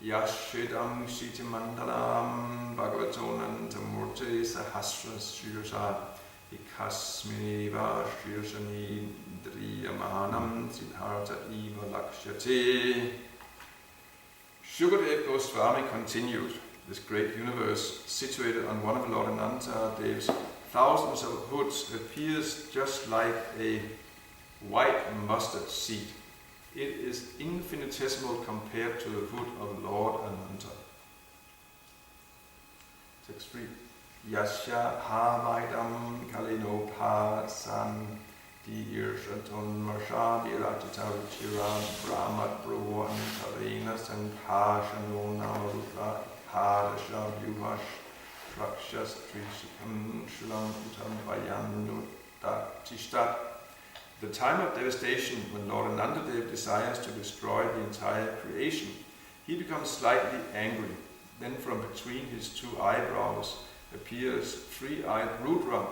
Yashidam Shitimandalam Bhagavatonam Tamurte Sahasra Shirsa Ikasminiva Shirsani Driyamanam Siddhartha Eva Lakshyate. Shukadev Goswami continued, this great universe situated on one of Lalitanatha Dev's thousands of hoods appears just like a white mustard seed. It is infinitesimal compared to the hood of Lord Ananta. Text 3. Yasya havaidam kalino pasan diirshaton marsha viratita vichiram brahmat bruvan tarena sankashano namarupra hadasha vyuhash rakshas trishikam shulam utam vayanu tishtat. The time of devastation when Lord Anantadev desires to destroy the entire creation, he becomes slightly angry. Then from between his two eyebrows appears three-eyed Rudra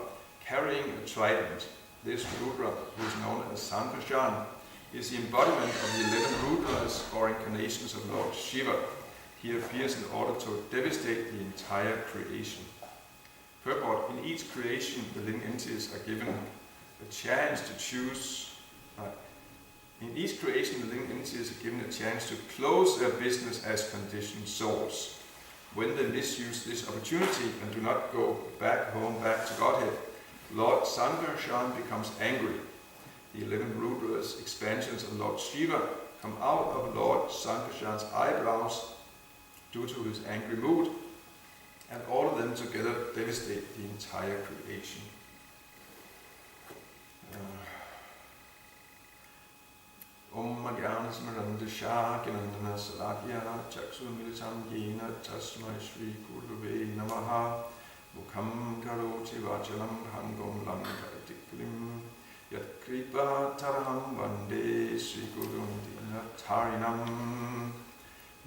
carrying a trident. This Rudra, who is known as Sankarshan, is the embodiment of the 11 Rudras or incarnations of Lord Shiva. He appears in order to devastate the entire creation. Purport: in each creation, the living entities are given a chance to choose. In each creation, the living entities are given a chance to close their business as conditioned souls. When they misuse this opportunity and do not go back to Godhead, Lord Sankarshan becomes angry. The 11 Rudras, expansions of Lord Shiva, come out of Lord Sankarshan's eyebrows due to his angry mood, and all of them together devastate the entire creation. Om Magyana Smaranda Shakinandana Salakya Chaksu Militam Yena Tasmai Shri Gurave Namaha Mukham Karoti Vachalam Hangom Lankatiklim Yat Kripa Taraham Vande Sri Gurun Tarinam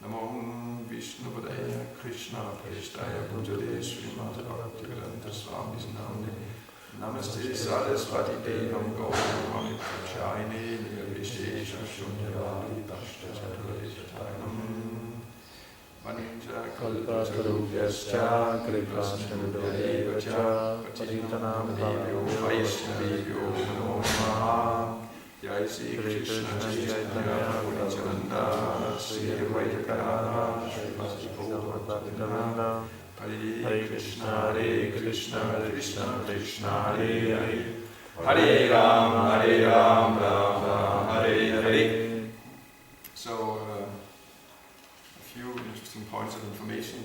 Namo Vishnu Padaya Krishna Prestaya Bhutale Srimad Bhaktivedanta Swami Namne Namaste Sarasvati Devam Gaurani Prachayane Nirvishesha Shunyavadi Dashta Chaturishatayanam Vanita Kalpatarubhyascha Kripasnudevaccha Patitanam Bhavyo Vaishnavyo Namo Namaha Jai Sri Krishna Chaitanya Purnichananda Sri Advaita Sri Bhaktivedanta Hare Krishna, Krishna Krishna, Hare Hare, Hare Ram, Ram, Hare Hare. So, a few interesting points of information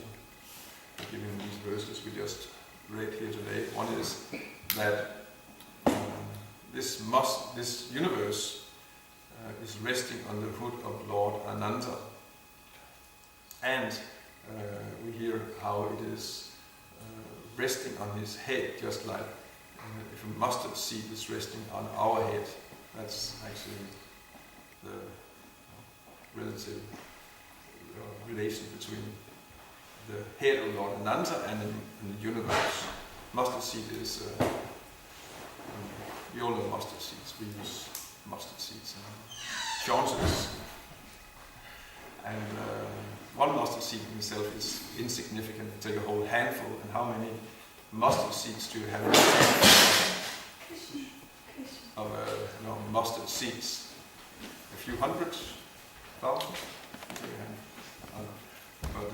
given in these verses we just read here today. One is that this universe is resting on the hood of Lord Ananta, and we hear how it is resting on his head, just like if a mustard seed is resting on our head. That's actually the relative relation between the head of Lord Ananta and the universe. Mustard seed is, we all know mustard seeds. We use mustard seeds and chances. And one mustard seed in itself is insignificant. You take a whole handful, and how many mustard seeds do you have in a handful of mustard seeds? A few hundred thousand? But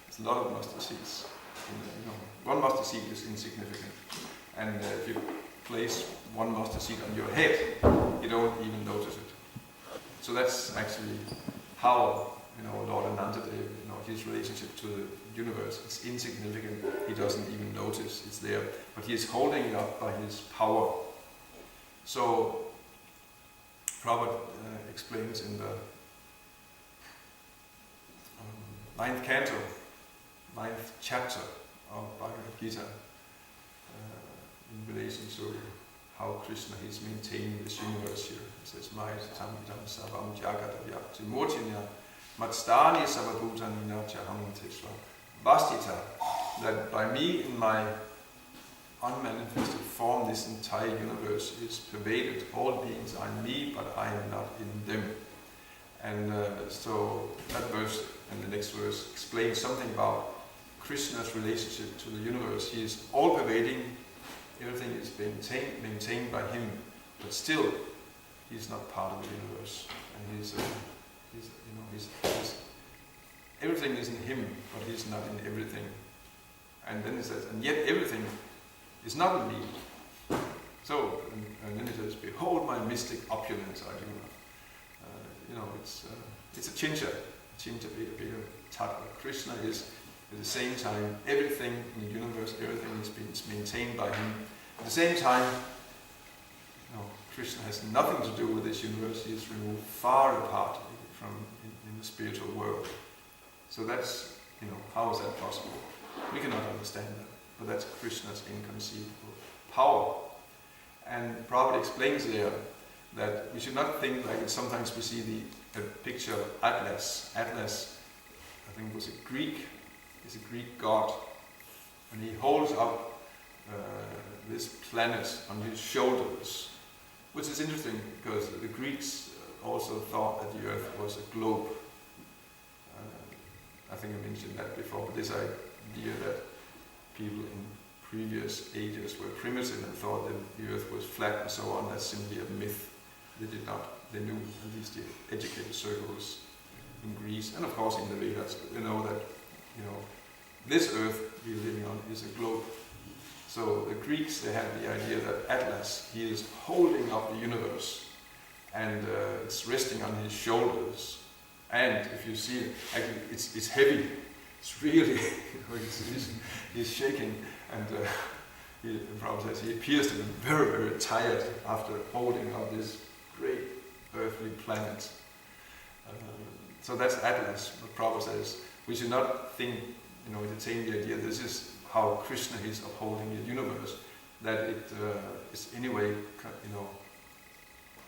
it's a lot of mustard seeds. One mustard seed is insignificant. And if you place one mustard seed on your head, you don't even notice it. So that's actually how Lord Ananta, his relationship to the universe is insignificant. He doesn't even notice it's there, but he is holding it up by his power. So, Prabhupada explains in the 9th canto, 9th chapter of Bhagavad Gita, in relation to how Krishna is maintaining this universe here. He says, Maya Tamidam Savam Jagata Vyakti Murtinya Matstani Savabhutanina Chaham Teshva Vastita, that by me in my unmanifested form this entire universe is pervaded. All beings are in me, but I am not in them. And so that verse and the next verse explains something about Krishna's relationship to the universe. He is all pervading. Everything is being maintained by him, but still, he is not part of the universe. And everything is in him, but he is not in everything. And then he says, and yet everything is not in me. So, and then he says, behold my mystic opulence, Arjuna. It's a chincha beta tattva. Krishna is at the same time everything in the universe, everything is being maintained by him. At the same time, Krishna has nothing to do with this universe. He is removed far apart from in the spiritual world. So that's, how is that possible? We cannot understand that, but that's Krishna's inconceivable power. And Prabhupada explains there that we should not think like sometimes we see a picture of Atlas. Atlas, I think, was a Greek god, and he holds up this planet on his shoulders, which is interesting because the Greeks also thought that the earth was a globe. I think I mentioned that before, but this idea that people in previous ages were primitive and thought that the earth was flat and so on. That's simply a myth. They did not. They knew, at least the educated circles in Greece and of course in the Vedas, they know that this earth we're living on is a globe. So the Greeks, they had the idea that Atlas, he is holding up the universe and it's resting on his shoulders. And if you see it, actually it's heavy. It's really, he's shaking, and the Prabhu says he appears to be very, very tired after holding up this great earthly planet. So that's Atlas. But Prabhu says we should not think, entertain the idea this is how Krishna is upholding the universe, that it is anyway,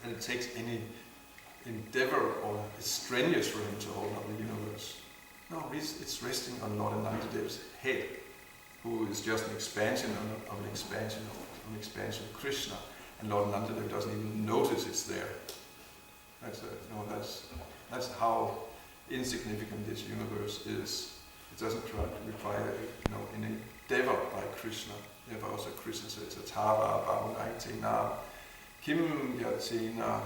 that it takes any endeavor or it's strenuous for him to hold up the universe. No, it's resting on Lord Anantadev's head, who is just an expansion of an expansion of Krishna, and Lord Anantadev doesn't even notice it's there. That's how insignificant this universe is. It doesn't require an endeavor by Krishna. Therefore also Krishna says, Atava Bhavanaitena Kim Yatina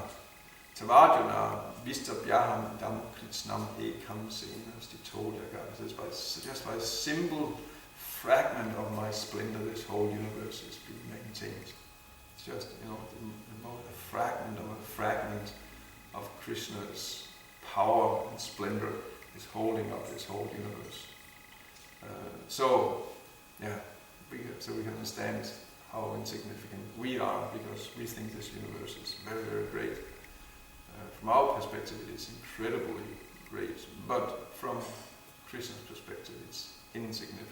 Tavajana Vistabhyaham Dam Kritsnam Ekam Sena Stitolyaga. Just by a simple fragment of my splendor, this whole universe is being maintained. It's just, a fragment of Krishna's power and splendor is holding up this whole universe. So we can understand how insignificant we are, because we think this universe is very, very great. From our perspective, it is incredibly great, but from Krishna's perspective, it's insignificant.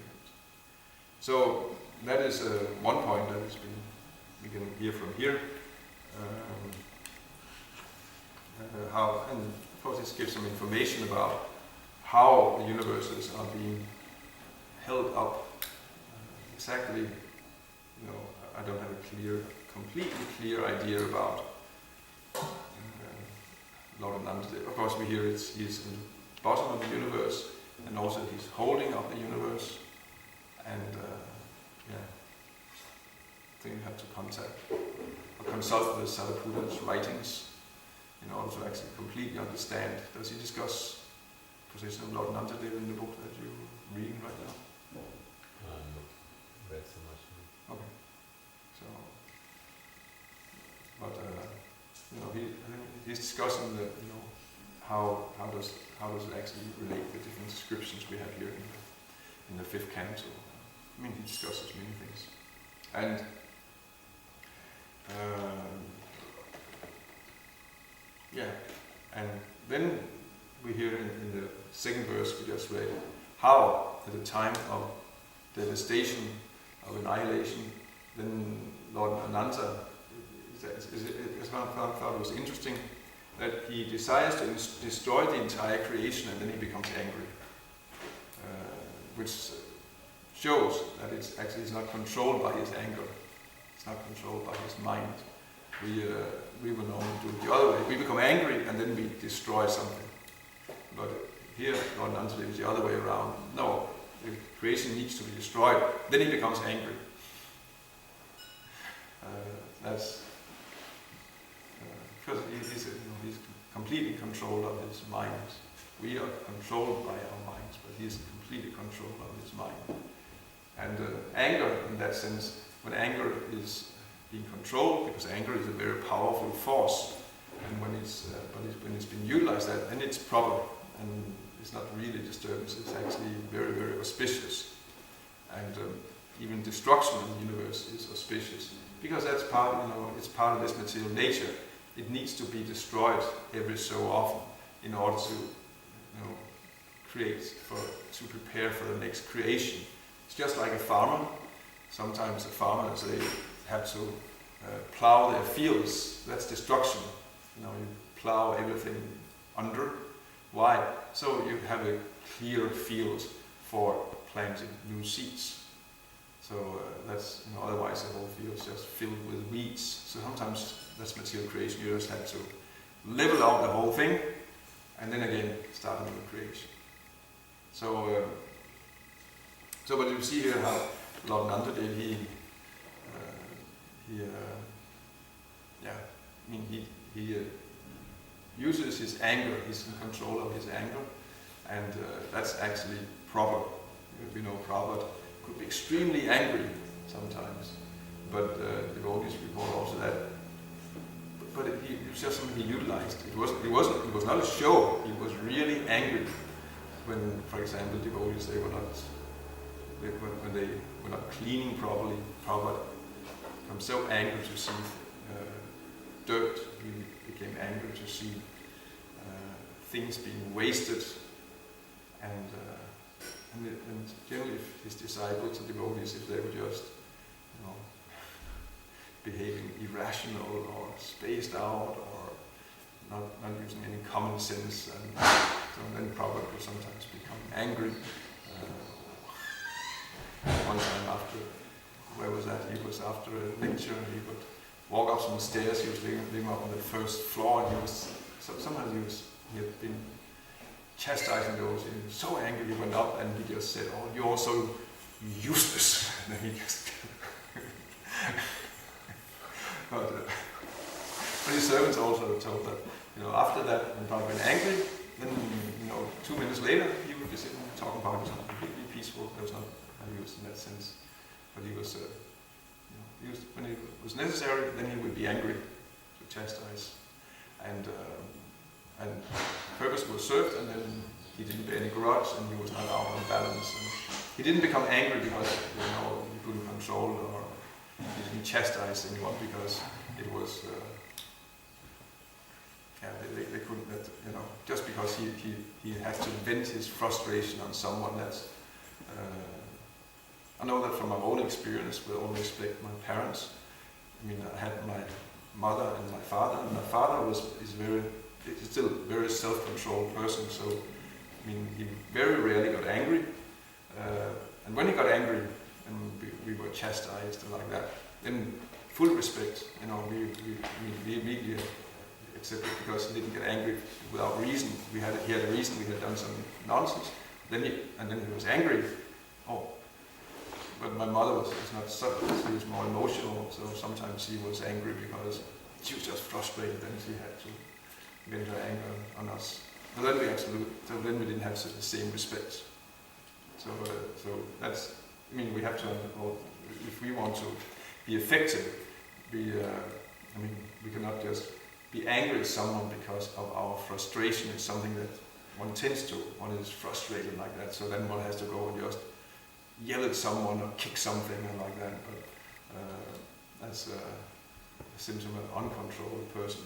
So that is one point that we can hear from here. How, and of course, this gives some information about how the universes are being held up. Exactly, I don't have a completely clear idea about Lord Anantadev. Of course, we hear he's in the bottom of the universe, and also he's holding up the universe. And I think you have to contact or consult with Sariputa's writings in order to actually completely understand. Does he discuss the position of Lord Anantadev in the book that you're reading right now? Not read so much. Okay. So, but I think he's discussing the how does it actually relate the different descriptions we have here in the fifth canto. I mean, he discusses many things, and and then we hear in the second verse we just read how at the time of devastation, of annihilation, then Lord Ananta, as one thought was interesting, that he desires to destroy the entire creation and then he becomes angry, which shows that it's actually not controlled by his anger, it's not controlled by his mind. We will normally do it the other way. We become angry and then we destroy something. But here, Lord Anantadev is the other way around. No, the creation needs to be destroyed. Then he becomes angry. That's because he's completely controlled of his mind. We are controlled by our minds, but he's completely controlled of his mind. And anger, in that sense, when anger is being controlled, because anger is a very powerful force, and when it's been utilized, then it's proper, and it's not really disturbance. It's actually very, very auspicious, and even destruction of the universe is auspicious, because that's part, it's part of this material nature. It needs to be destroyed every so often in order to, to prepare for the next creation. It's just like a farmer. Sometimes the farmers, they have to plow their fields. That's destruction. You plow everything under. Why? So you have a clear field for planting new seeds. So that's, otherwise the whole field is just filled with weeds. So sometimes that's material creation. You just have to level out the whole thing and then again start a new creation. So but you see here how Lalitanatha did, he uses his anger, he's in control of his anger, and that's actually proper. We know Prabhupada could be extremely angry sometimes, but devotees report also that. But it was just something he utilized. It was not a show. He was really angry when, for example, devotees when they were not cleaning properly. Prabhupada became so angry to see dirt. He became angry to see things being wasted, and generally his disciples and devotees, if they were just behaving irrational or spaced out or not using any common sense, and so then Prabhupada would sometimes become angry. One time after, where was that? He was after a lecture, he would walk up some stairs, he was living up on the first floor, and he had been chastising those, he was so angry, he went up and he just said, "Oh, you're so useless." And then he just but his servants also told that, after that, when Prabhupada went angry, then 2 minutes later he would be sitting talking about something completely peaceful. There was not abuse in that sense, but he was, when it was necessary, then he would be angry to chastise, and purpose was served, and then he didn't bear any grudge, and he was not out of balance, and he didn't become angry because he couldn't control, or he didn't chastise anyone because it was they couldn't, just because he has to vent his frustration on someone. That's I know that from my own experience, with all respect, my parents. I mean, I had my mother and my father, and my father is still a very self-controlled person. So, I mean, he very rarely got angry, and when he got angry, and we were chastised and like that, then full respect, we immediately accepted, because he didn't get angry without reason. He had a reason. We had done some nonsense. Then he was angry. But my mother was not such. She was more emotional. So sometimes she was angry because she was just frustrated, and she had to vent her anger on us. But then we didn't have the same respect. So that's. I mean, we have to. If we want to be effective, we cannot just be angry at someone because of our frustration. It's something that one tends to. One is frustrated like that, so then one has to go and just yell at someone or kick something and like that. But that's a symptom of an uncontrolled person.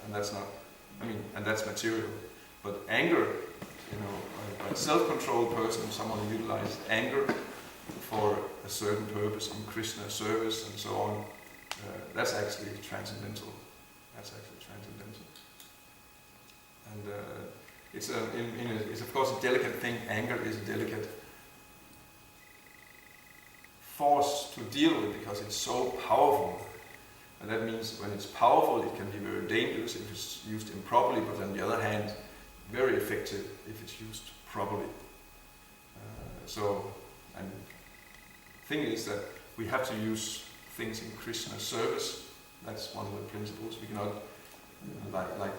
And that's not. And that's material. But anger, a self-controlled person, someone who utilizes anger for a certain purpose in Krishna service and so on, that's actually transcendental. And it's of course a delicate thing. Anger is a delicate force to deal with because it's so powerful. And that means when it's powerful, it can be very dangerous if it's used improperly, but on the other hand, very effective if it's used properly. And the thing is that we have to use things in Krishna service. That's one of the principles. We cannot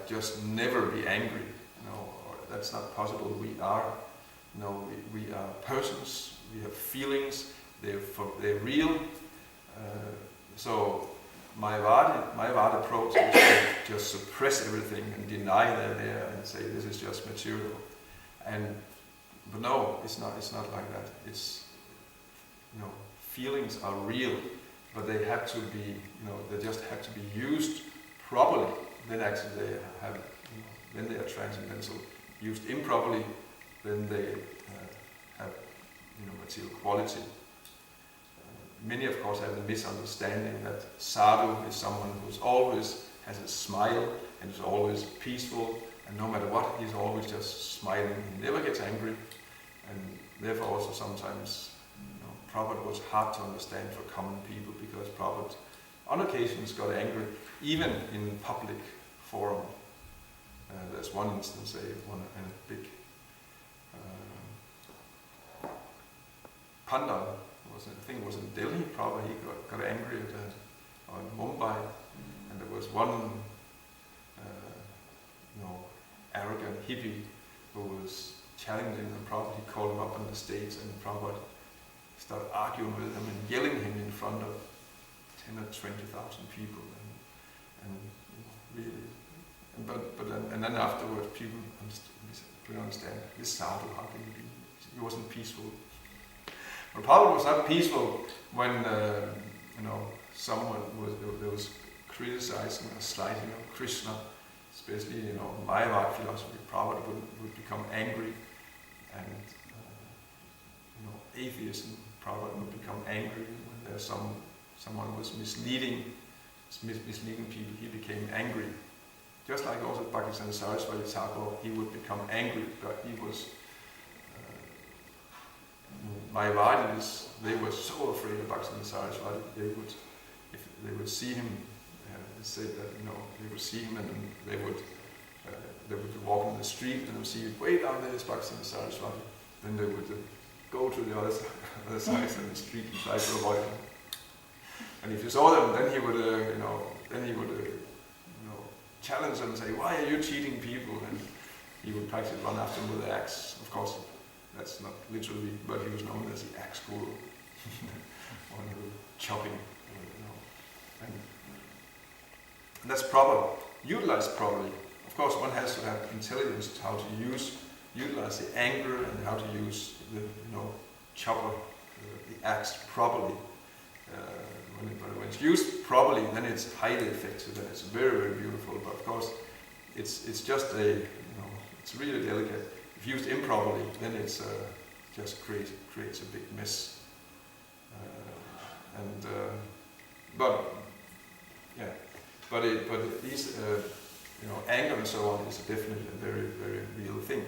just never be angry, or that's not possible. We are persons. We have feelings. They're real. So my Vada approach is to just suppress everything and deny they're there and say this is just material. But no, it's not like that. It's feelings are real, but they have to be they just have to be used properly. Then actually then they are transcendental. Used improperly, then they have material quality. Many, of course, have the misunderstanding that sadhu is someone who always has a smile and is always peaceful, and no matter what, he's always just smiling. He never gets angry, and therefore also sometimes Prabhupada was hard to understand for common people, because Prabhupada on occasions got angry, even in public forum. There's one instance, in a big pandal I think it was in Delhi, probably he got angry at or in Mumbai, and there was one arrogant hippie who was challenging him. Prabhupada, he called him up on the stage, and Prabhupada started arguing with him and yelling him in front of 10 or 20,000 people, and really. And then afterwards, people couldn't understand this sadhu, how can he be? He wasn't peaceful. But Prabhupada was not peaceful when someone was criticizing or slighting of Krishna, especially Mayavad philosophy. Prabhupada would become angry, and atheism. Prabhupada would become angry when there's someone was misleading people. He became angry. Just like also Bhaktisiddhanta Saraswati Thakur, he would become angry, but he was Mayavadis. They were so afraid of Bhaktisiddhanta Saraswati. If they would see him, they said that they would see him, and they would walk in the street and they would see way down there is Bhaktisiddhanta Saraswati. Then they would go to the other side of the street and try to avoid him. And if you saw them, then he would challenge them and say, "Why are you cheating people?" And he would practically run after them with the axe. Of course, that's not literally, but he was known as the axe guru, one who was chopping, and that's proper, utilized properly. Of course, one has to have intelligence how to utilize the anger and how to use the chopper, the axe properly. When it's used properly, then it's highly effective and it's very, very beautiful. But of course, it's just it's really delicate. If used improperly, then it's just creates a big mess. But these anger and so on is definitely a very, very real thing.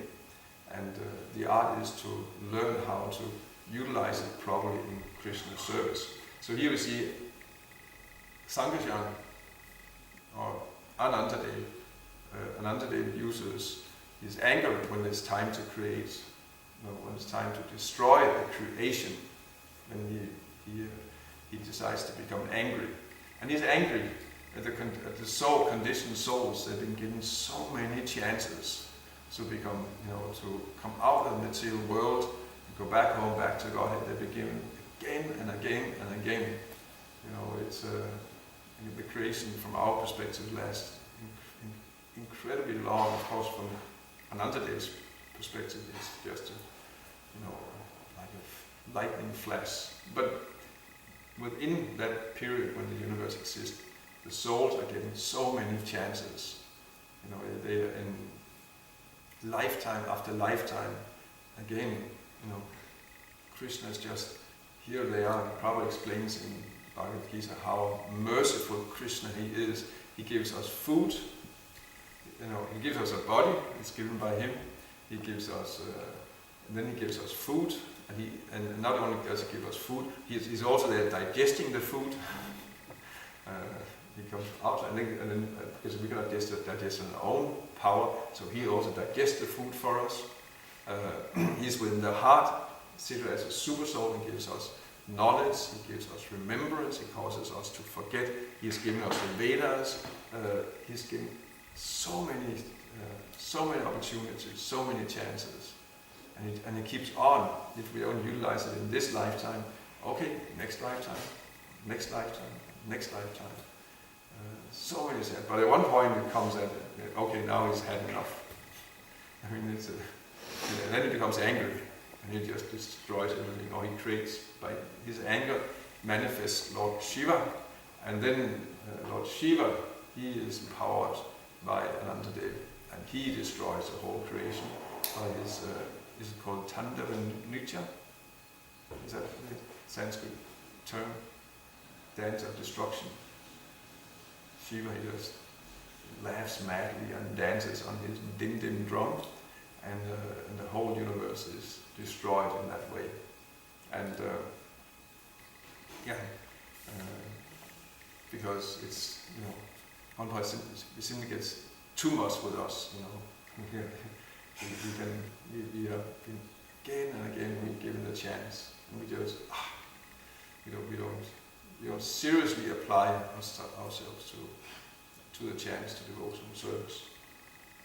And the art is to learn how to utilize it properly in Krishna's service. So here we see Sankirtan or Anantadev. Anantadev uses his anger when it's time to create, when it's time to destroy the creation. When he decides to become angry, and he's angry at the conditioned souls. They've been given so many chances to become, to come out of the material world, and go back home, back to Godhead. They've been given again and again and again. It's the creation from our perspective lasts incredibly long. Of course, from Anantadev's perspective, it's just like a lightning flash. But within that period when the universe exists, the souls are getting so many chances. They are in lifetime after lifetime. Again, Krishna is just here. They are. Prabhupada explains in Bhagavad Gita how merciful Krishna he is. He gives us food. He gives us a body. It's given by him. He gives us, and then he gives us food. And not only does he give us food, he's also there digesting the food. He comes out, and then because we cannot digest it on our own power, so he also digests the food for us. He's within the heart, situated as a super soul, and gives us knowledge. He gives us remembrance. He causes us to forget. He has given us the Vedas. He's given so many opportunities, so many chances. And it keeps on. If we don't utilize it in this lifetime, okay, next lifetime, next lifetime, next lifetime. So many things. But at one point it comes at, okay, now he's had enough. And then he becomes angry, and he just destroys everything. Or he creates, by his anger, manifests Lord Shiva, and then Lord Shiva, he is empowered by Anantadev, and he destroys the whole creation by his. Is it called Tandava Nritya? Is that the Sanskrit term? Dance of destruction. Shiva, he just laughs madly and dances on his dim-dim drum, and the whole universe is destroyed in that way. And because it's, otherwise it simply gets too much with us, we have been again and again we're given the chance, and we just we don't seriously apply ourselves to the chants, to devotional service.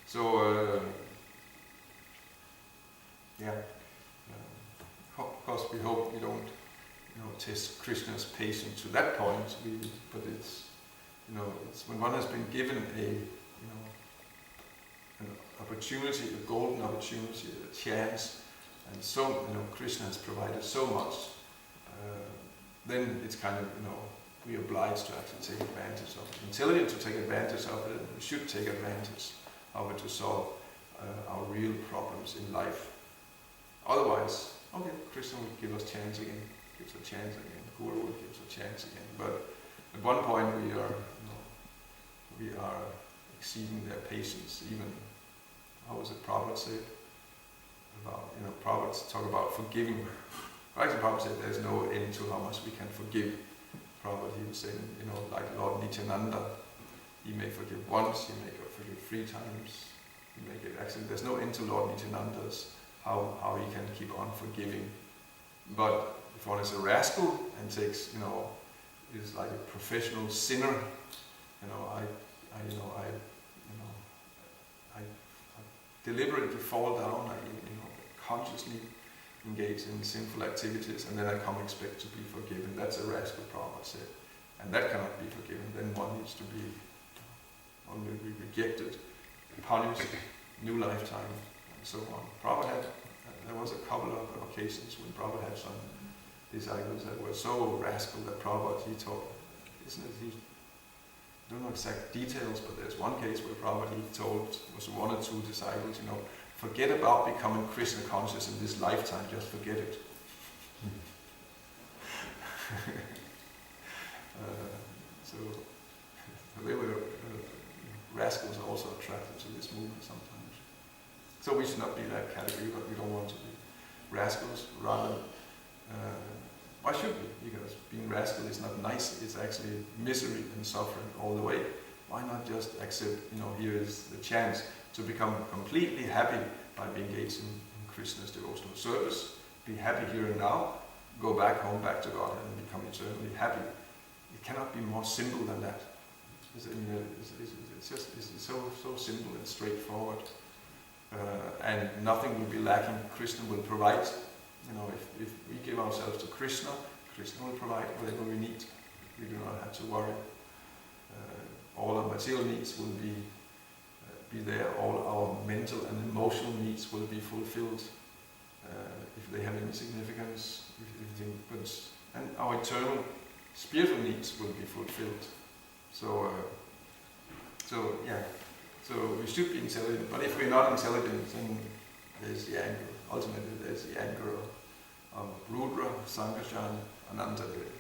So of course we hope we don't test Krishna's patience to that point. But it's when one has been given an opportunity, a golden opportunity, a chance, and so Krishna has provided so much. Then it's kind of we are obliged to actually take advantage of it. Intelligent to take advantage of it. We should take advantage of it to solve our real problems in life. Otherwise, okay, Krishna will give us chance again, gives a chance again. Guru will give us a chance again. But at one point we are exceeding their patience. Even how was it Prabhupada said about Prabhupada talk about forgiving. Actually, Prabhupada said there's no end to how much we can forgive. Prabhupada, he was saying, like Lord Nityananda, he may forgive once, he may forgive 3 times, he may give actually there's no end to Lord Nityananda's how he can keep on forgiving. But if one is a rascal and takes, is like a professional sinner, I deliberately fall down, I consciously engage in sinful activities, and then I come expect to be forgiven. That's a rascal, Prabhupada said. And that cannot be forgiven. Then one will be rejected, punished, new lifetime, and so on. Prabhupada there was a couple of occasions when Prabhupada had some disciples that were so rascal that Prabhupada, he taught, I don't know exact details, but there's one case where Prabhupada, he told, was 1 or 2 disciples, forget about becoming Krishna conscious in this lifetime, just forget it. So they were rascals are also attracted to this movement sometimes. So we should not be that category, but we don't want to be rascals. Rather, why should we? Because being rascal is not nice. It's actually misery and suffering all the way. Why not just accept, here is the chance to become completely happy by being engaged in Krishna's devotional service, be happy here and now, go back home, back to God, and become eternally happy. It cannot be more simple than that. It's so simple and straightforward, and nothing will be lacking. Krishna will provide. If we give ourselves to Krishna, Krishna will provide whatever we need. We do not have to worry. All our material needs will be there. All our mental and emotional needs will be fulfilled, if they have any significance. And our eternal spiritual needs will be fulfilled. So we should be intelligent. But if we're not intelligent, then there's the anger. Ultimately, there's the anger of Rudra, Sankarshan, Anantadeva.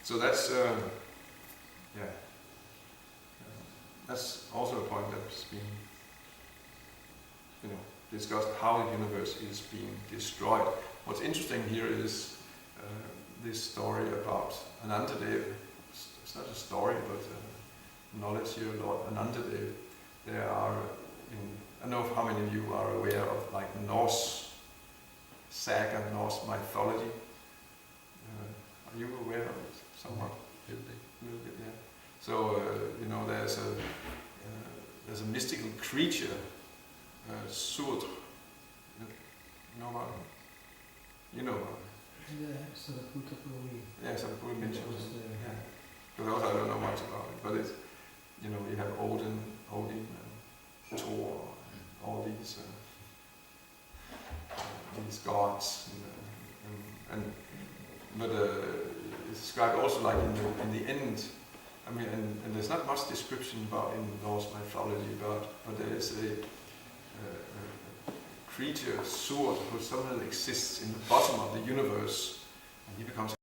So that's that's also a point that's been discussed, how the universe is being destroyed. What's interesting here is this story about Anantadeva. It's not a story, but knowledge here, Lord Anantadeva. There are, I don't know how many of you are aware of Norse saga, Norse mythology. Are you aware of it somewhat? A little bit, yeah. So there's a mystical creature, Surdr. You know about it? You know about it? Yeah, Sariputta mentioned it. Yeah. But also I don't know much about it. But it's, you have Odin and Thor, and all these gods, but it's described also like in the end. I mean, and there's not much description about in Norse mythology but there is a creature, Surt, who somehow exists in the bottom of the universe, and he becomes